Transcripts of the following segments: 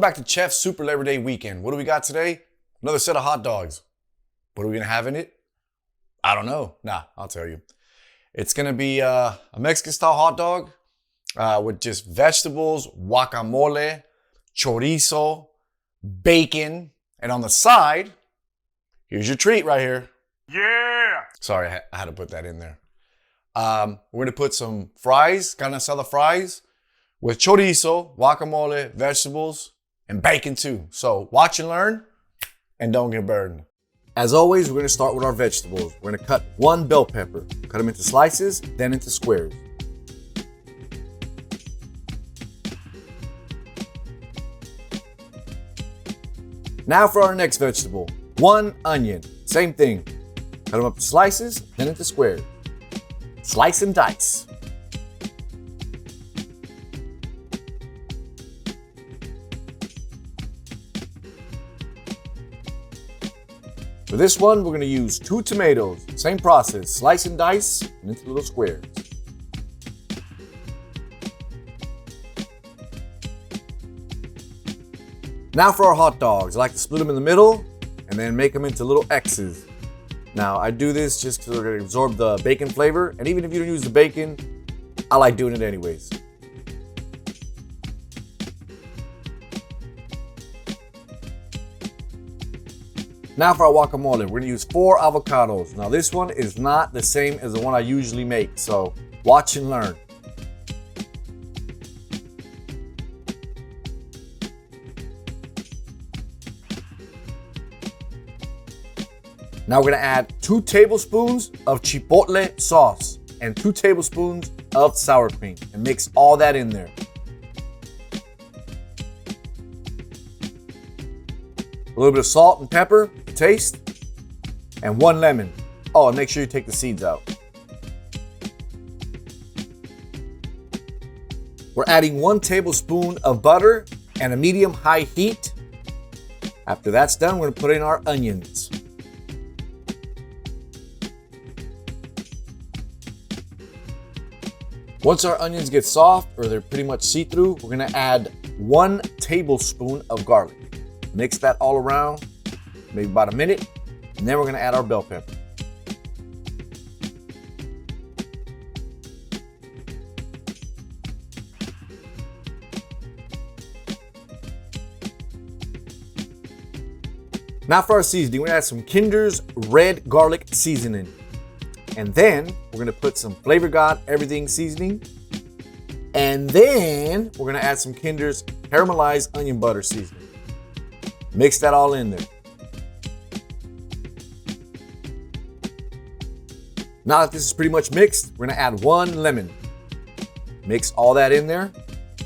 back to Chef's Super Labor Day weekend. What do we got today? Another set of hot dogs. What are we gonna have in it? I don't know. Nah, I'll tell you. It's gonna be a Mexican style hot dog with just vegetables, guacamole, chorizo, bacon, and on the side, here's your treat right here. Yeah! Sorry, I had to put that in there. We're gonna put some fries, carne asada fries, with chorizo, guacamole, vegetables, and bacon too. So watch and learn, and don't get burned. As always, we're gonna start with our vegetables. We're gonna cut one bell pepper, cut them into slices, then into squares. Now for our next vegetable, one onion. Same thing, cut them up to slices, then into squares. Slice and dice. For this one, we're gonna use 2 tomatoes. Same process, slice and dice and into little squares. Now for our hot dogs. I like to split them in the middle and then make them into little X's. Now I do this just because we're gonna absorb the bacon flavor, and even if you don't use the bacon, I like doing it anyways. Now for our guacamole, we're gonna use 4 avocados. Now this one is not the same as the one I usually make, so watch and learn. Now we're gonna add 2 tablespoons of chipotle sauce and 2 tablespoons of sour cream and mix all that in there. A little bit of salt and pepper to taste, and 1 lemon. Oh, and make sure you take the seeds out. We're adding 1 tablespoon of butter and a medium-high heat. After that's done, we're gonna put in our onions. Once our onions get soft, or they're pretty much see-through, we're gonna add 1 tablespoon of garlic. Mix that all around, maybe about a minute, and then we're gonna add our bell pepper. Now for our seasoning, we're gonna add some Kinder's red garlic seasoning. And then we're gonna put some Flavor God everything seasoning. And then we're gonna add some Kinder's caramelized onion butter seasoning. Mix that all in there. Now that this is pretty much mixed, we're gonna add 1 lemon. Mix all that in there.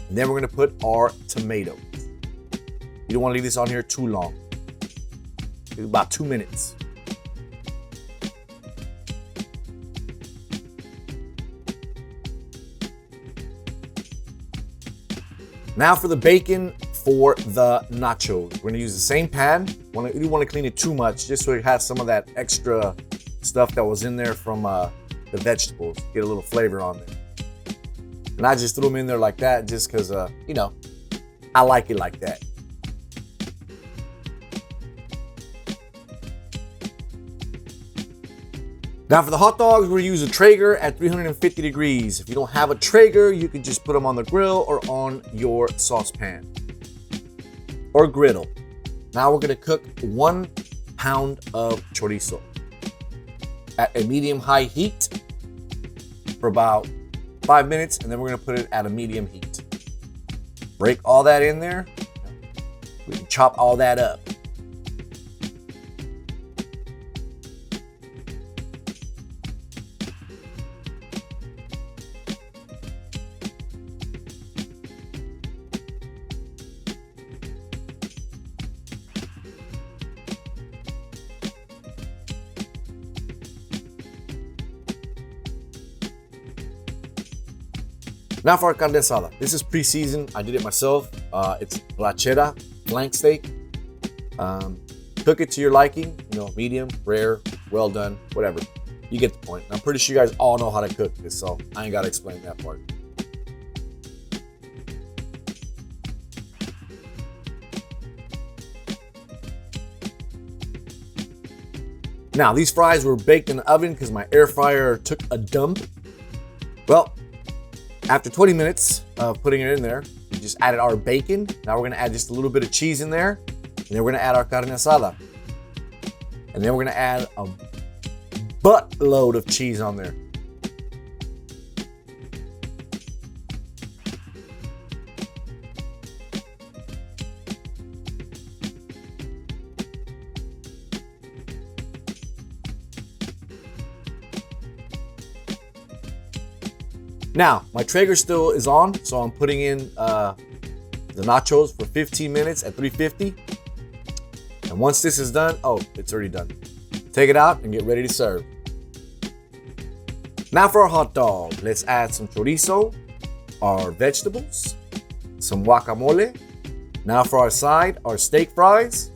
And then we're gonna put our tomatoes. You don't wanna leave this on here too long. About 2 minutes. Now for the bacon for the nachos. We're gonna use the same pan. You don't wanna clean it too much, just so it has some of that extra stuff that was in there from the vegetables. Get a little flavor on there. And I just threw them in there like that just because, you know, I like it like that. Now for the hot dogs, we're gonna use a Traeger at 350 degrees. If you don't have a Traeger, you can just put them on the grill or on your saucepan or griddle. Now we're gonna cook 1 pound of chorizo at a medium-high heat for about 5 minutes, and then we're gonna put it at a medium heat. Break all that in there. We can chop all that up. Now for our carne asada. This is pre-seasoned. I did it myself. It's lachera, flank steak. Cook it to your liking, you know, medium, rare, well done, whatever. You get the point. I'm pretty sure you guys all know how to cook this, so I ain't gotta explain that part. Now, these fries were baked in the oven because my air fryer took a dump. Well, after 20 minutes of putting it in there, we just added our bacon. Now we're gonna add just a little bit of cheese in there. And then we're gonna add our carne asada. And then we're gonna add a buttload of cheese on there. Now, my Traeger still is on, so I'm putting in the nachos for 15 minutes at 350. And once this is done, oh, it's already done. Take it out and get ready to serve. Now for our hot dog, let's add some chorizo, our vegetables, some guacamole. Now for our side, our steak fries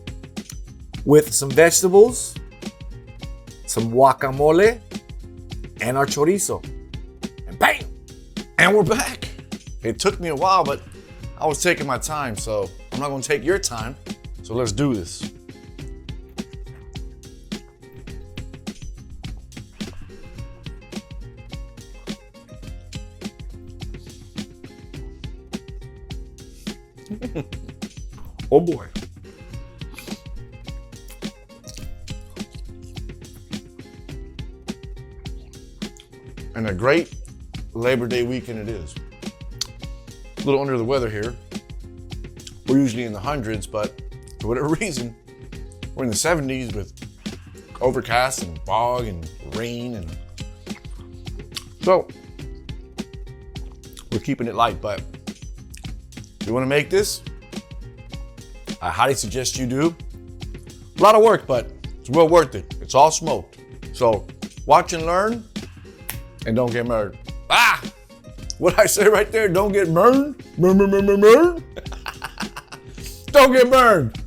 with some vegetables, some guacamole, and our chorizo. And bam! And we're back. It took me a while, but I was taking my time, so I'm not gonna take your time. So let's do this. Oh boy. And a great Labor Day weekend it is. A little under the weather here. We're usually in the hundreds, but for whatever reason, we're in the 70s with overcast and fog and rain. And so we're keeping it light, but if you want to make this, I highly suggest you do. A lot of work, but it's well worth it. It's all smoked. So watch and learn, and don't get murdered. Ah! What I say right there, don't get burned? Burn. Don't get burned.